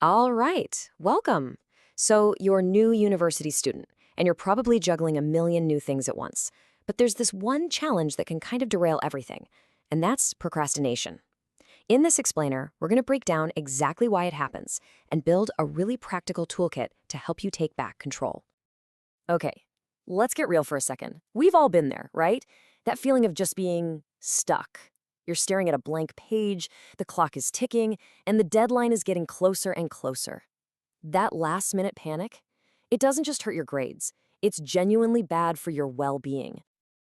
All right, welcome. So, you're a new university student, and you're probably juggling a million new things at once. But there's this one challenge that can kind of derail everything, and that's procrastination. In this explainer, we're going to break down exactly why it happens and build a really practical toolkit to help you take back control. Okay, let's get real for a second. We've all been there, right? That feeling of just being stuck. You're staring at a blank page, the clock is ticking, and the deadline is getting closer and closer. That last-minute panic, it doesn't just hurt your grades. It's genuinely bad for your well-being.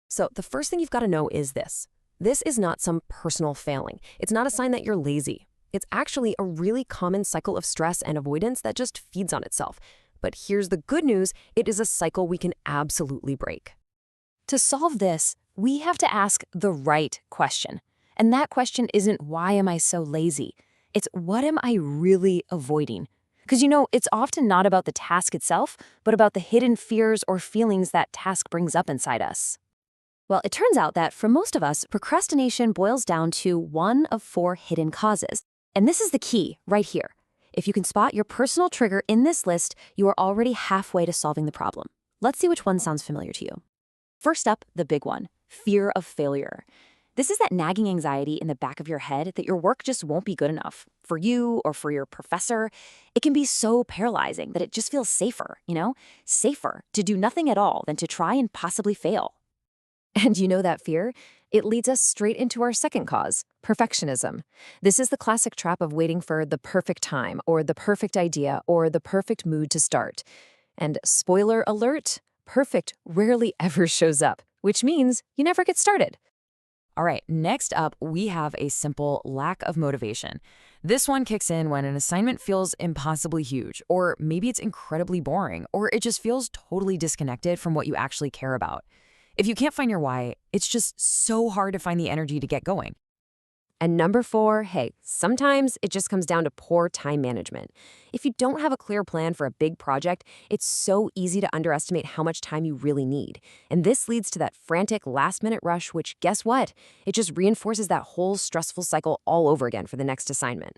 So the first thing you've got to know is this. This is not some personal failing. It's not a sign that you're lazy. It's actually a really common cycle of stress and avoidance that just feeds on itself. But here's the good news, it is a cycle we can absolutely break. To solve this, we have to ask the right question. And that question isn't, why am I so lazy? It's, what am I really avoiding? Because it's often not about the task itself, but about the hidden fears or feelings that task brings up inside us. Well, it turns out that for most of us, procrastination boils down to one of four hidden causes. And this is the key right here. If you can spot your personal trigger in this list, you are already halfway to solving the problem. Let's see which one sounds familiar to you. First up, the big one, fear of failure. This is that nagging anxiety in the back of your head that your work just won't be good enough for you or for your professor. It can be so paralyzing that it just feels safer, safer to do nothing at all than to try and possibly fail. And that fear? It leads us straight into our second cause, perfectionism. This is the classic trap of waiting for the perfect time or the perfect idea or the perfect mood to start. And spoiler alert, perfect rarely ever shows up, which means you never get started. All right, next up, we have a simple lack of motivation. This one kicks in when an assignment feels impossibly huge, or maybe it's incredibly boring, or it just feels totally disconnected from what you actually care about. If you can't find your why, it's just so hard to find the energy to get going. And number four, hey, sometimes it just comes down to poor time management. If you don't have a clear plan for a big project, it's so easy to underestimate how much time you really need. And this leads to that frantic last-minute rush, which, guess what? It just reinforces that whole stressful cycle all over again for the next assignment.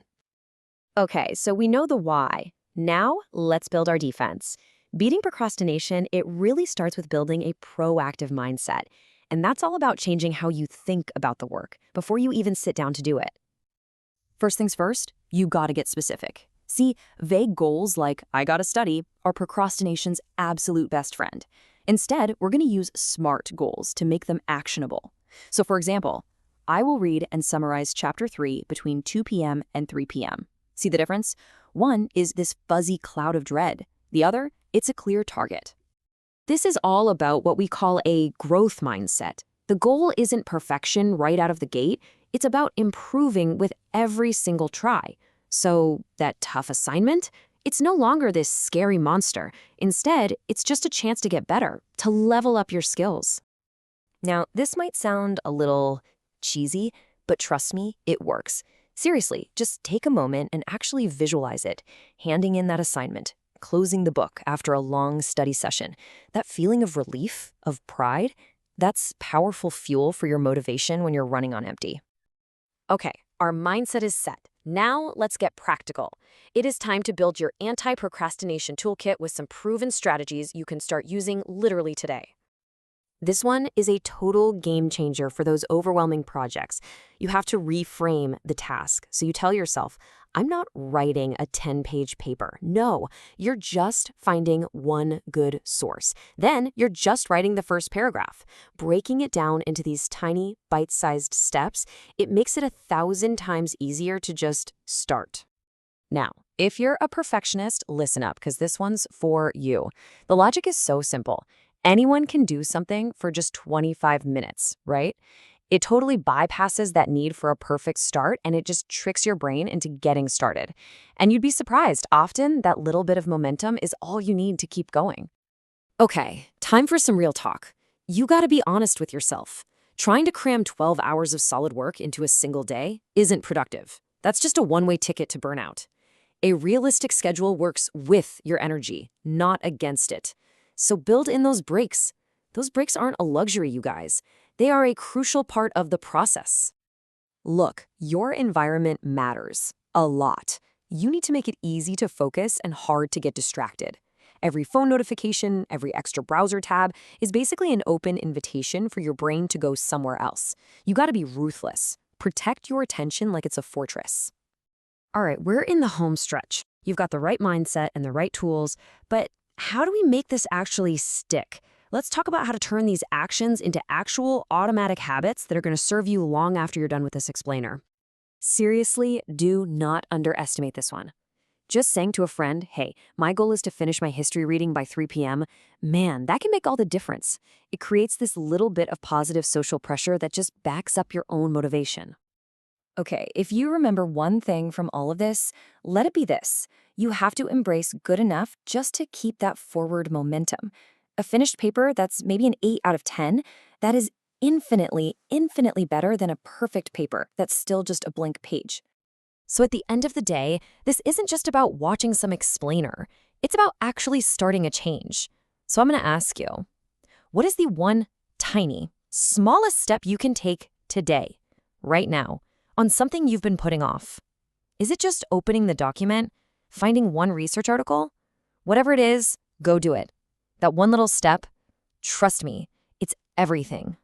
Okay, so we know the why. Now, let's build our defense. Beating procrastination, it really starts with building a proactive mindset. And that's all about changing how you think about the work before you even sit down to do it. First things first, you gotta get specific. See, vague goals like, I gotta study, are procrastination's absolute best friend. Instead, we're gonna use SMART goals to make them actionable. So for example, I will read and summarize Chapter 3 between 2 p.m. and 3 p.m. See the difference? One is this fuzzy cloud of dread. The other, it's a clear target. This is all about what we call a growth mindset. The goal isn't perfection right out of the gate. It's about improving with every single try. So that tough assignment, it's no longer this scary monster. Instead, it's just a chance to get better, to level up your skills. Now, this might sound a little cheesy, but trust me, it works. Seriously, just take a moment and actually visualize it, handing in that assignment, closing the book after a long study session. That feeling of relief, of pride, that's powerful fuel for your motivation when you're running on empty. Okay, our mindset is set. Now let's get practical. It is time to build your anti-procrastination toolkit with some proven strategies you can start using literally today. This one is a total game changer for those overwhelming projects. You have to reframe the task. So you tell yourself, I'm not writing a 10-page paper. No, you're just finding one good source. Then you're just writing the first paragraph. Breaking it down into these tiny, bite-sized steps, it makes it 1,000 times easier to just start. Now, if you're a perfectionist, listen up, because this one's for you. The logic is so simple. Anyone can do something for just 25 minutes, right? It totally bypasses that need for a perfect start, and it just tricks your brain into getting started. And you'd be surprised, often that little bit of momentum is all you need to keep going. Okay, time for some real talk. You gotta be honest with yourself. Trying to cram 12 hours of solid work into a single day isn't productive. That's just a one-way ticket to burnout. A realistic schedule works with your energy, not against it. So build in those breaks. Those breaks aren't a luxury, you guys. They are a crucial part of the process. Look, your environment matters a lot. You need to make it easy to focus and hard to get distracted. Every phone notification, every extra browser tab is basically an open invitation for your brain to go somewhere else. You gotta be ruthless. Protect your attention like it's a fortress. All right, we're in the home stretch. You've got the right mindset and the right tools, but how do we make this actually stick? Let's talk about how to turn these actions into actual automatic habits that are going to serve you long after you're done with this explainer. Seriously, do not underestimate this one. Just saying to a friend, hey, my goal is to finish my history reading by 3 p.m., man, that can make all the difference. It creates this little bit of positive social pressure that just backs up your own motivation. Okay, if you remember one thing from all of this, let it be this. You have to embrace good enough just to keep that forward momentum. A finished paper that's maybe an 8 out of 10, that is infinitely, infinitely better than a perfect paper that's still just a blank page. So at the end of the day, this isn't just about watching some explainer. It's about actually starting a change. So I'm going to ask you, what is the one tiny, smallest step you can take today, right now, on something you've been putting off? Is it just opening the document, finding one research article? Whatever it is, go do it. That one little step, trust me, it's everything.